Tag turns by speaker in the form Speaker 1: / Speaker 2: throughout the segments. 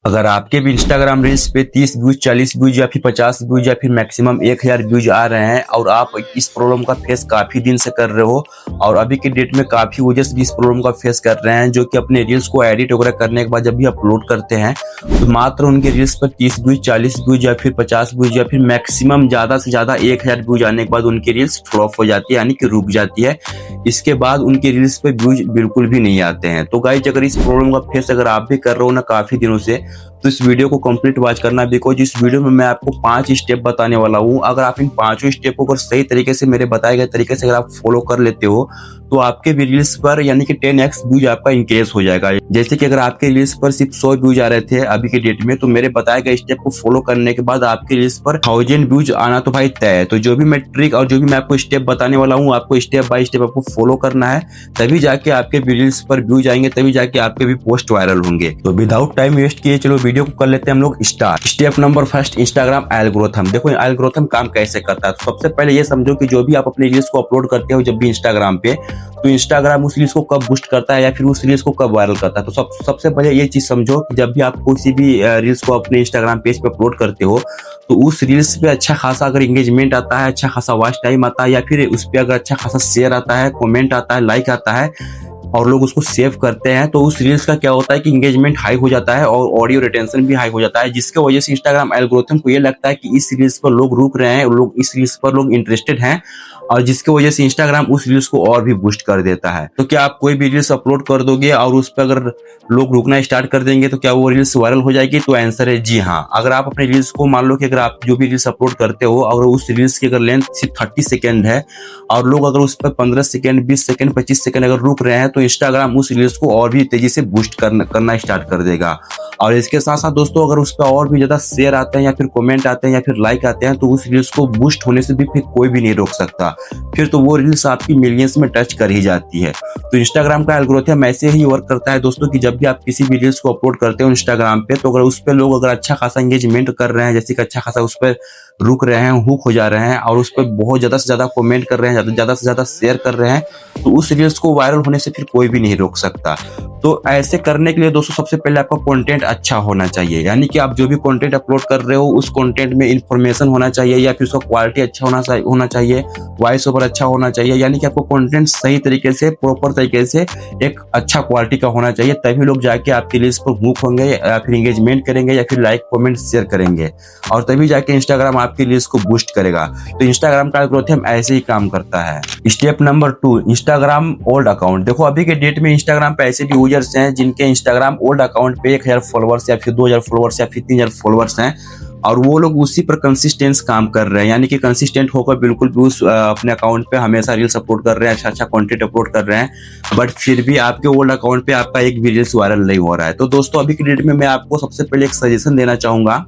Speaker 1: अगर आपके भी इंस्टाग्राम रील्स पे 30 व्यूज, 40 व्यूज या फिर 50 व्यूज या फिर मैक्सिमम 1000 व्यूज आ रहे हैं और आप इस प्रॉब्लम का फेस काफी दिन से कर रहे हो और अभी के डेट में काफी यूजर्स भी इस प्रॉब्लम का फेस कर रहे हैं, जो कि अपने रील्स को एडिट वगैरह करने के बाद जब भी अपलोड करते हैं तो मात्र उनके रील्स पर 30 व्यूज, 40 व्यूज या फिर 50 व्यूज या फिर मैक्सिमम ज्यादा से ज्यादा 1000 व्यूज आने के बाद उनकी रील्स फ्लॉप हो जाती है, यानी कि रुक जाती है। इसके बाद उनके रील्स पे व्यूज बिल्कुल भी नहीं आते हैं। तो गाइस, अगर इस प्रॉब्लम का फेस अगर आप भी कर रहे हो ना काफी दिनों से, तो इस वीडियो को कंप्लीट वॉच करना, बिकॉज इस वीडियो में मैं आपको 5 स्टेप बताने वाला हूं। अगर आप इन 5 स्टेप को अगर सही तरीके से मेरे बताए गए तरीके से अगर आप फॉलो कर लेते हो तो आपके भी रील्स पर यानी कि 10x व्यूज आपका इंक्रीज हो जाएगा। जैसे कि अगर आपके रील्स पर सिर्फ 100 व्यूज आ रहे थे अभी के डेट में, तो मेरे बताए गए स्टेप को फॉलो करने के बाद आपके रील्स पर 1000 व्यूज आना तो भाई तय है। तो जो भी मैं ट्रिक और जो भी मैं आपको स्टेप बताने वाला हूँ, आपको स्टेप बाय स्टेप आपको फॉलो करना है, तभी जाके आपके भी रील्स पर व्यूज आएंगे, तभी जाके आपके भी पोस्ट वायरल होंगे। तो विदाउट टाइम वेस्ट किए चलो वीडियो को कर लेते हैं हम लोग start. Step number first, Instagram algorithm. देखो एल्गोरिथम काम कैसे करता है। तो सबसे पहले ये समझो कि जो भी आप अपने रील्स को अपलोड करते हो जब भी इंस्टाग्राम पे, तो इंस्टाग्राम उस रील्स को कब बूस्ट करता है या फिर उस रील्स को कब वायरल करता है। तो सबसे पहले ये चीज समझो कि जब भी आप किसी भी रील्स को अपने इंस्टाग्राम पेज पे अपलोड करते हो तो उस रील्स पे अच्छा खासा अगर एंगेजमेंट आता है, अच्छा खासा वॉच टाइम आता है, या फिर उस पे अगर अच्छा खासा शेयर आता है, कमेंट आता है, लाइक आता है और लोग उसको सेव करते हैं, तो उस रील्स का क्या होता है कि एंगेजमेंट हाई हो जाता है और ऑडियो रिटेंशन भी हाई हो जाता है, जिसके वजह से इंस्टाग्राम एल्गोरिथम को ये लगता है कि इस रील्स पर लोग रुक रहे हैं, लोग इस रील्स पर लोग इंटरेस्टेड हैं, और जिसकी वजह से इंस्टाग्राम उस रील्स को और भी बूस्ट कर देता है। तो क्या आप कोई भी रील्स अपलोड कर दोगे और उस पर अगर लोग रुकना स्टार्ट कर देंगे तो क्या वो रील्स वायरल हो जाएगी? तो आंसर है जी हाँ। अगर आप अपने रील्स को, मान लो कि अगर आप जो भी रील्स अपलोड करते हो अगर उस रील्स की अगर लेंथ सिर्फ 30 सेकेंड है और लोग अगर उस पर 15 सेकेंड, 20 सेकेंड, 25 सेकेंड अगर रुक रहे हैं, तो इंस्टाग्राम उस रील्स को और भी तेजी से बूस्ट करना स्टार्ट कर देगा। और इसके साथ साथ दोस्तों, अगर उस पर और भी ज्यादा शेयर आते हैं या फिर कमेंट आते हैं या फिर लाइक आते हैं, तो उस रील्स को बूस्ट होने से भी फिर कोई भी नहीं रोक सकता, फिर तो वो रील्स आपकी मिलियंस में टच कर ही जाती है। तो इंस्टाग्राम का एल्गोरिथम ऐसे ही वर्क करता है दोस्तों कि जब भी आप किसी भी रील्स को अपलोड करते हो इंस्टाग्राम पे, तो अगर उस पर लोग अगर अच्छा खासा एंगेजमेंट कर रहे हैं, जैसे कि अच्छा खासा उस पर रुक रहे हैं, हुक हो जा रहे हैं और उस पर बहुत ज्यादा से ज्यादा कमेंट कर रहे हैं, ज्यादा से ज्यादा शेयर कर रहे हैं, तो उस रील्स को वायरल होने से फिर कोई भी नहीं रोक सकता। तो ऐसे करने के लिए दोस्तों सबसे पहले आपका कंटेंट अच्छा होना चाहिए, यानी कि आप जो भी कंटेंट अपलोड कर रहे हो उस कंटेंट में इंफॉर्मेशन होना चाहिए या फिर उसका क्वालिटी अच्छा होना चाहिए, वॉइस ओवर अच्छा होना चाहिए, यानी कि आपको कंटेंट सही तरीके से, प्रॉपर तरीके से एक अच्छा क्वालिटी का होना चाहिए, तभी लोग जाके आपकी रील्स पर हुक होंगे या फिर एंगेजमेंट करेंगे या फिर लाइक कमेंट शेयर करेंगे, और तभी जाके इंस्टाग्राम आपकी रील्स को बूस्ट करेगा। तो इंस्टाग्राम का एल्गोरिथम ऐसे ही काम करता है। Step number 2, Instagram old account. देखो अभी के डेट में इंस्टाग्राम पे ऐसे भी यूजर्स हैं जिनके इंस्टाग्राम ओल्ड अकाउंट पे 1000 फॉलोअर्स या फिर 2000 फॉलोअर्स या फिर 3000 फॉलोअर्स हैं और वो लोग उसी पर कंसिस्टेंस काम कर रहे हैं, यानी कि कंसिस्टेंट होकर बिल्कुल भी उस अपने अकाउंट पे हमेशा रील्स अपलोड कर रहे हैं, अच्छा कंटेंट अपलोड कर रहे हैं, बट फिर भी आपके ओल्ड अकाउंट पे आपका एक भी रील्स वायरल नहीं हो रहा है। तो दोस्तों अभी की डेट में मैं आपको सबसे पहले एक सजेशन देना चाहूंगा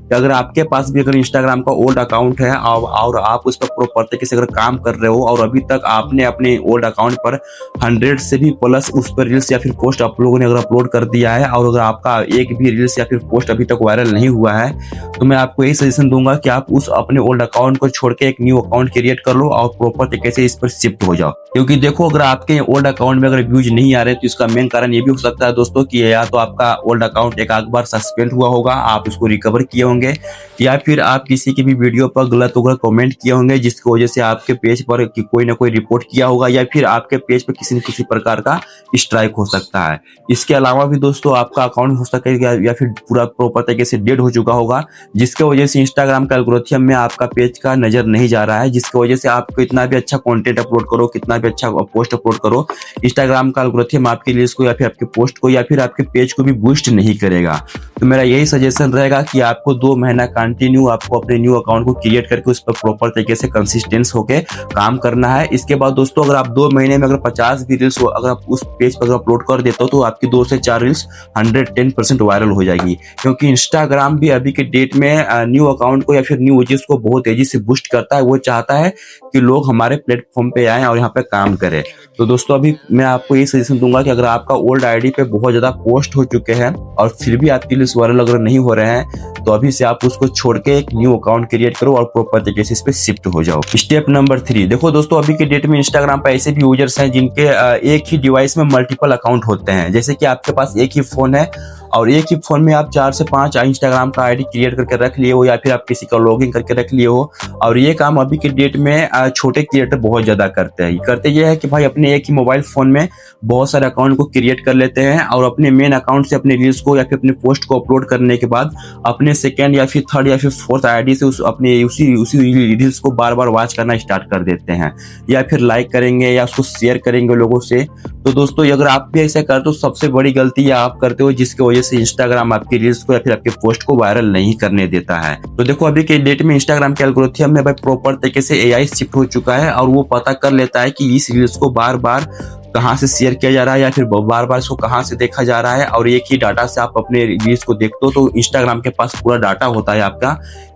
Speaker 1: कि अगर आपके पास भी अगर इंस्टाग्राम का ओल्ड अकाउंट है और आप उस पर प्रॉपर तरीके से अगर काम कर रहे हो और अभी तक आपने अपने ओल्ड अकाउंट पर 100 से भी प्लस उस पर रील्स या फिर पोस्ट आप लोगों ने अगर अपलोड कर दिया है और अगर आपका एक भी रील्स या फिर पोस्ट अभी तक वायरल नहीं हुआ है, तो मैं आपको यही सजेशन दूंगा कि आप उस अपने ओल्ड अकाउंट को छोड़ के एक न्यू अकाउंट क्रिएट कर लो और प्रॉपर तरीके से इस पर शिफ्ट हो जाओ। क्योंकि देखो अगर आपके ओल्ड अकाउंट में अगर व्यूज नहीं आ रहे तो इसका मेन कारण ये भी हो सकता है दोस्तों कि या तो आपका ओल्ड अकाउंट एक आध बार सस्पेंड हुआ होगा, आप उसको रिकवर किए होंगे, या फिर आप किसी की भी वीडियो पर गलत वगैरह कमेंट किए होंगे जिसकी वजह से आपके पेज पर कोई ना कोई रिपोर्ट किया होगा, या फिर आपके पेज पर किसी न किसी प्रकार का स्ट्राइक हो सकता है। इसके अलावा भी दोस्तों आपका अकाउंट हो सकेगा या फिर पूरा प्रॉपर तरीके से डेड हो चुका होगा, जिसके वजह से इंस्टाग्राम का एल्गोरिथम में आपका पेज का नजर नहीं जा रहा है, जिसकी वजह से आप कितना भी अच्छा कंटेंट अपलोड करो, कितना भी अच्छा पोस्ट अपलोड करो, इंस्टाग्राम का एल्गोरिथम आपके रील्स को या फिर आपके पोस्ट को या फिर आपके पेज को भी बूस्ट नहीं करेगा। तो मेरा यही सजेशन रहेगा कि आपको 2 महीना कंटिन्यू आपको अपने न्यू अकाउंट को क्रिएट करके उस पर प्रॉपर तरीके से कंसिस्टेंस होके काम करना है। इसके बाद दोस्तों अगर आप 2 महीने में अगर 50 भी रील्स अगर आप उस पेज पर अपलोड कर देते हो तो आपकी 2 से 4 रील्स 110% वायरल हो जाएगी, क्योंकि इंस्टाग्राम भी अभी के डेट में न्यू अकाउंट को या फिर न्यू यूजर्स को बहुत तेजी से बूस्ट करता है। वो चाहता है कि लोग हमारे प्लेटफॉर्म पे आए और यहाँ पे काम करें। तो दोस्तों अभी मैं आपको ये सजेशन दूंगा कि अगर आपका ओल्ड आईडी पे बहुत ज्यादा पोस्ट हो चुके हैं और फिर भी आपकी रील्स वायरल अगर नहीं हो रहे हैं, तो अभी से आप उसको छोड़ के एक न्यू अकाउंट क्रिएट करो और प्रॉपर तरीके से इस पे शिफ्ट हो जाओ। स्टेप नंबर 3, देखो दोस्तों अभी के डेट में इंस्टाग्राम पर ऐसे भी यूजर्स हैं जिनके एक ही डिवाइस में मल्टीपल अकाउंट होते हैं। जैसे कि आपके पास एक ही फोन है और एक ही फोन में आप 4 से 5 इंस्टाग्राम का आईडी क्रिएट करके रख लिए हो या फिर आप किसी का लॉगिन करके रख लिए हो। और ये काम अभी के डेट में छोटे क्रिएटर बहुत ज्यादा करते हैं। करते ये है कि भाई अपने एक ही मोबाइल फोन में बहुत सारे अकाउंट को क्रिएट कर लेते हैं और अपने मेन अकाउंट से अपने रील्स को या फिर अपने पोस्ट को अपलोड करने के बाद अपने सेकेंड या फिर थर्ड या फिर फोर्थ आईडी से अपने उसी रील्स को बार बार वॉच करना स्टार्ट कर देते हैं या फिर लाइक करेंगे या उसको शेयर करेंगे लोगों से। तो दोस्तों अगर आप भी ऐसा करते हो सबसे बड़ी गलती आप करते हो जिसकी वजह से इंस्टाग्राम आपकी रील्स को या फिर आपके पोस्ट को वायरल नहीं करने देता है। तो देखो अभी के डेट में इंस्टाग्राम के एल्गोरिथम में भाई प्रॉपर तरीके से एआई शिफ्ट हो चुका है और वो पता कर लेता है कि इस रील्स को बार बार कहाँ से शेयर किया जा रहा है या फिर बार बार इसको कहाँ से देखा जा रहा है। और एक ही डाटा से आप अपने रील्स को देखते हो तो इंस्टाग्राम के पास पूरा डाटा होता है आपका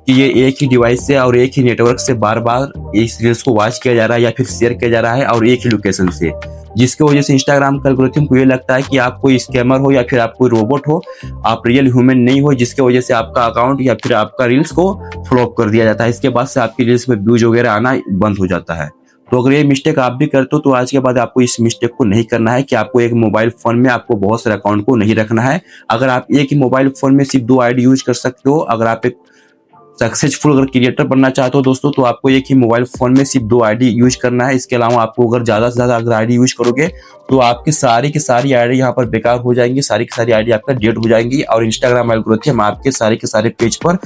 Speaker 1: कि ये एक ही डिवाइस से और एक ही नेटवर्क से बार बार इस रील्स को वॉच किया जा रहा है या फिर शेयर किया जा रहा है और एक ही लोकेशन से, जिसकी वजह से इंस्टाग्राम का एल्गोरिथम को ये लगता है कि आप कोई स्कैमर हो या फिर आप कोई रोबोट हो, आप रियल ह्यूमन नहीं हो, जिसकी वजह से आपका अकाउंट या फिर आपका रील्स को फ्लॉप कर दिया जाता है। इसके बाद से आपकी रील्स में व्यूज वगैरह आना बंद हो जाता है। तो अगर ये मिस्टेक आप भी करते हो तो आज के बाद आपको इस मिस्टेक को नहीं करना है कि आपको एक मोबाइल फोन में आपको बहुत सारे अकाउंट को नहीं रखना है। अगर आप एक ही मोबाइल फोन में सिर्फ 2 आईडी यूज कर सकते हो, अगर आप एक सक्सेसफुल अगर क्रिएटर बनना चाहते हो दोस्तों तो आपको एक ही मोबाइल फोन में सिर्फ 2 आईडी यूज करना है। इसके अलावा आपको अगर ज्यादा से ज्यादा अगर आईडी यूज करोगे तो आपकी सारी की सारी आईडी यहाँ पर बेकार हो जाएंगी, सारी की सारी आईडी आपका डेड हो जाएंगी और इंस्टाग्राम एल्गोरिथम आपके सारे के सारे पेज पर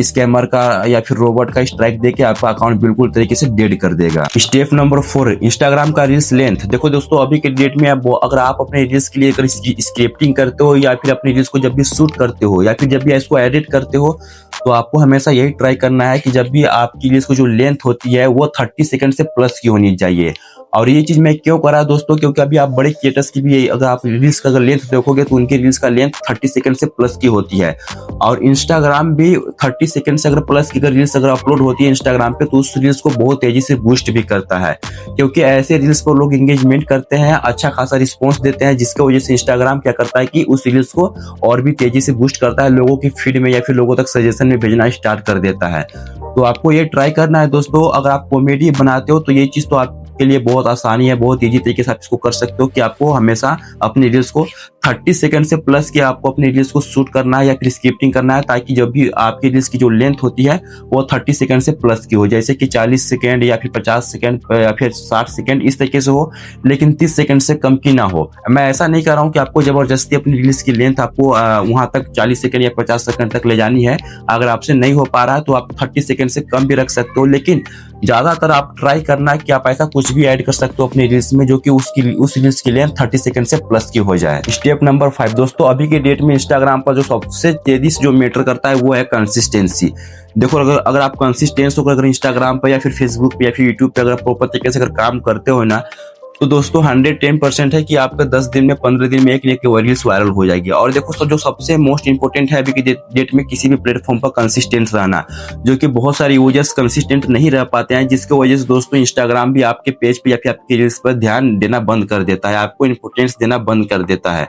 Speaker 1: स्कैमर का या फिर रोबोट का स्ट्राइक देके आपका अकाउंट बिल्कुल तरीके से डेड कर देगा। स्टेप नंबर 4, इंस्टाग्राम का रील्स लेंथ। देखो दोस्तों अभी के डेट में अगर आप अपने रील्स के लिए अगर स्क्रिप्टिंग करते हो या फिर अपने रील्स को जब भी शूट करते हो या फिर जब भी इसको एडिट करते हो तो आपको हमेशा यही ट्राई करना है कि जब भी आपकी रील्स को जो लेंथ होती है वो 30 सेकंड से प्लस की होनी चाहिए। और ये चीज मैं क्यों करा दोस्तों, क्योंकि अभी आप बड़े क्रिएटर्स की भी अगर आप रील्स का अगर लेंथ देखोगे तो उनकी रील्स का लेंथ 30 सेकंड से प्लस की होती है। और इंस्टाग्राम भी 30 सेकंड से अगर प्लस की रील्स अगर अपलोड होती है इंस्टाग्राम पे तो उस रील्स को बहुत तेजी से बूस्ट भी करता है, क्योंकि ऐसे रील्स पर लोग एंगेजमेंट करते हैं, अच्छा खासा रिस्पॉन्स देते हैं, जिसकी वजह से इंस्टाग्राम क्या करता है कि उस रील्स को और भी तेजी से बूस्ट करता है, लोगों की फीड में या फिर लोगों तक सजेशन में भेजना स्टार्ट कर देता है। तो आपको ये ट्राई करना है दोस्तों। अगर आप कॉमेडी बनाते हो तो ये चीज तो आपके लिए बहुत आसानी है, बहुत इजी तरीके से आप इसको कर सकते हो कि आपको हमेशा अपनी रील्स को 30 सेकंड से प्लस की आपको अपनी रील्स को शूट करना है या फिर स्क्रिप्टिंग करना है, ताकि जब भी आपकी रील्स की जो लेंथ होती है वो 30 सेकंड से प्लस की हो, जैसे कि 40 सेकंड या फिर 50 सेकंड या फिर 60 सेकंड इस तरीके से हो, लेकिन 30 सेकंड से कम की ना हो। मैं ऐसा नहीं कर रहा हूँ कि आपको जबरदस्ती अपनी रील्स की लेंथ आपको वहां तक 40 सेकंड या 50 सेकंड तक ले जानी है। अगर आपसे नहीं हो पा रहा है तो आप 30 सेकंड से कम भी रख सकते हो, लेकिन ज्यादातर आप ट्राई करना है कि आप ऐसा कुछ भी ऐड कर सकते हो अपनी रील्स में जो कि उस रील्स की लेंथ 30 सेकंड से प्लस की हो जाए। स्टेप नंबर 5 दोस्तों, अभी के डेट में इंस्टाग्राम पर जो सबसे तेजी से जो मैटर करता है वो है कंसिस्टेंसी। देखो अगर आप कंसिस्टेंस होकर अगर इंस्टाग्राम पर या फिर फेसबुक पे या फिर यूट्यूब पे अगर प्रॉपर तरीके से अगर काम करते हो ना तो दोस्तों 110% है कि आपका 10 दिन में 15 दिन में एक रील्स वायरल हो जाएगी। और देखो तो जो सबसे मोस्ट इंपोर्टेंट है अभी की डेट में किसी भी प्लेटफॉर्म पर कंसिस्टेंट रहना, जो कि बहुत सारे यूजर्स कंसिस्टेंट नहीं रह पाते हैं, जिसकी वजह से दोस्तों इंस्टाग्राम भी आपके पेज पे या फिर आपके रील्स पर ध्यान देना बंद कर देता है, आपको इंपोर्टेंस देना बंद कर देता है।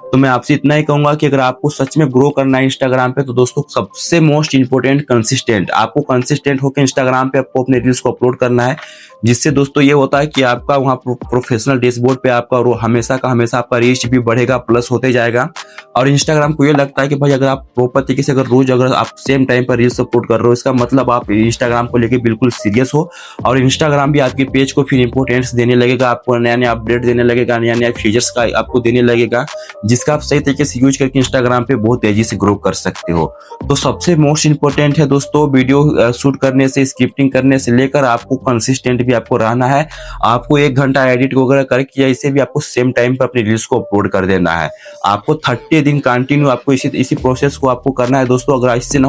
Speaker 1: तो मैं आपसे इतना ही कहूंगा कि अगर आपको सच में ग्रो करना है इंस्टाग्राम पे तो दोस्तों सबसे मोस्ट इंपोर्टेंट कंसिस्टेंट, आपको कंसिस्टेंट होकर इंस्टाग्राम पे आपको अपने रील्स को अपलोड करना है, जिससे दोस्तों ये होता है कि आपका वहाँ प्रोफेशनल डैशबोर्ड पे आपका हमेशा का हमेशा आपका रीच भी बढ़ेगा, प्लस होते जाएगा। और इंस्टाग्राम को ये लगता है कि भाई अगर आप प्रॉपर तरीके से अगर रोज अगर आप सेम टाइम पर रील्स अपलोड कर रहे हो, इसका मतलब आप इंस्टाग्राम को लेकर बिल्कुल सीरियस हो, और इंस्टाग्राम भी आपके पेज को फिर इंपोर्टेंस देने लगेगा, आपको नया नया अपडेट देने लगेगा, नया नया फीचर्स का आपको देने लगेगा, जिसका आप सही तरीके से यूज करके इंस्टाग्राम पे बहुत तेजी से ग्रो कर सकते हो। तो सबसे मोस्ट इंपोर्टेंट है दोस्तों, वीडियो शूट करने से स्क्रिप्टिंग करने से लेकर आपको कंसिस्टेंट भी आपको रहना है। आपको 1 घंटा एडिट वगैरह करके इसे भी आपको सेम टाइम पर अपनी रील्स को अपलोड कर देना है। आपको 30 दिन कंटिन्यू आपको इसी प्रोसेस को आपको करना है दोस्तों। अगर इससे ना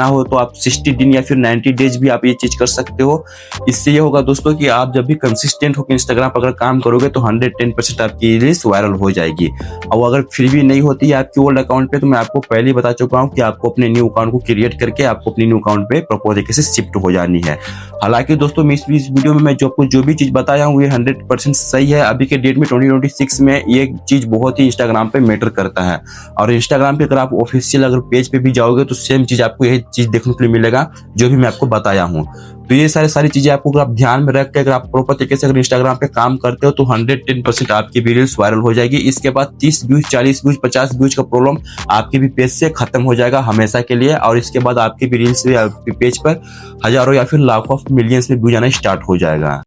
Speaker 1: हो तो आप 60 दिन या फिर 90 डेज भी आप ये चीज कर सकते हो। इससे ये होगा दोस्तों कि आप जब भी कंसिस्टेंट होकर इंस्टाग्राम पर अगर काम करोगे तो 110% आपकी रील्स वायरल हो जाएगी। और अगर फिर भी नहीं होती है आपकी ओल्ड अकाउंट पे तो मैं आपको पहले ही बता चुका हूँ कि आपको अपने न्यू अकाउंट को क्रिएट करके आपको अपने न्यू अकाउंट पे प्रॉपर तरीके से शिफ्ट हो जानी है। हालांकि दोस्तों इस वीडियो में मैं जो भी चीज बताया हूँ ये 100% सही है। अभी के डेट में 2026 में ये चीज बहुत ही इंस्टाग्राम पे मैटर करता है। और इंस्टाग्राम पे अगर आप ऑफिशियल अगर पेज पे भी जाओगे तो सेम चीज आपको यही चीज देखने के लिए मिलेगा जो भी मैं आपको बताया हूँ। तो ये सारी चीजें आपको अगर आप ध्यान में रख के अगर आप प्रॉपर तरीके से अगर इंस्टाग्राम पे काम करते हो तो 110% आपकी भी रील्स वायरल हो जाएगी। इसके बाद 30 व्यूज, 40 व्यूज, 50 व्यूज का प्रॉब्लम आपके भी पेज से खत्म हो जाएगा हमेशा के लिए। और इसके बाद आपके भी रील्स पेज पर हजारों या फिर लाखों ऑफ मिलियंस में व्यूज आना स्टार्ट हो जाएगा।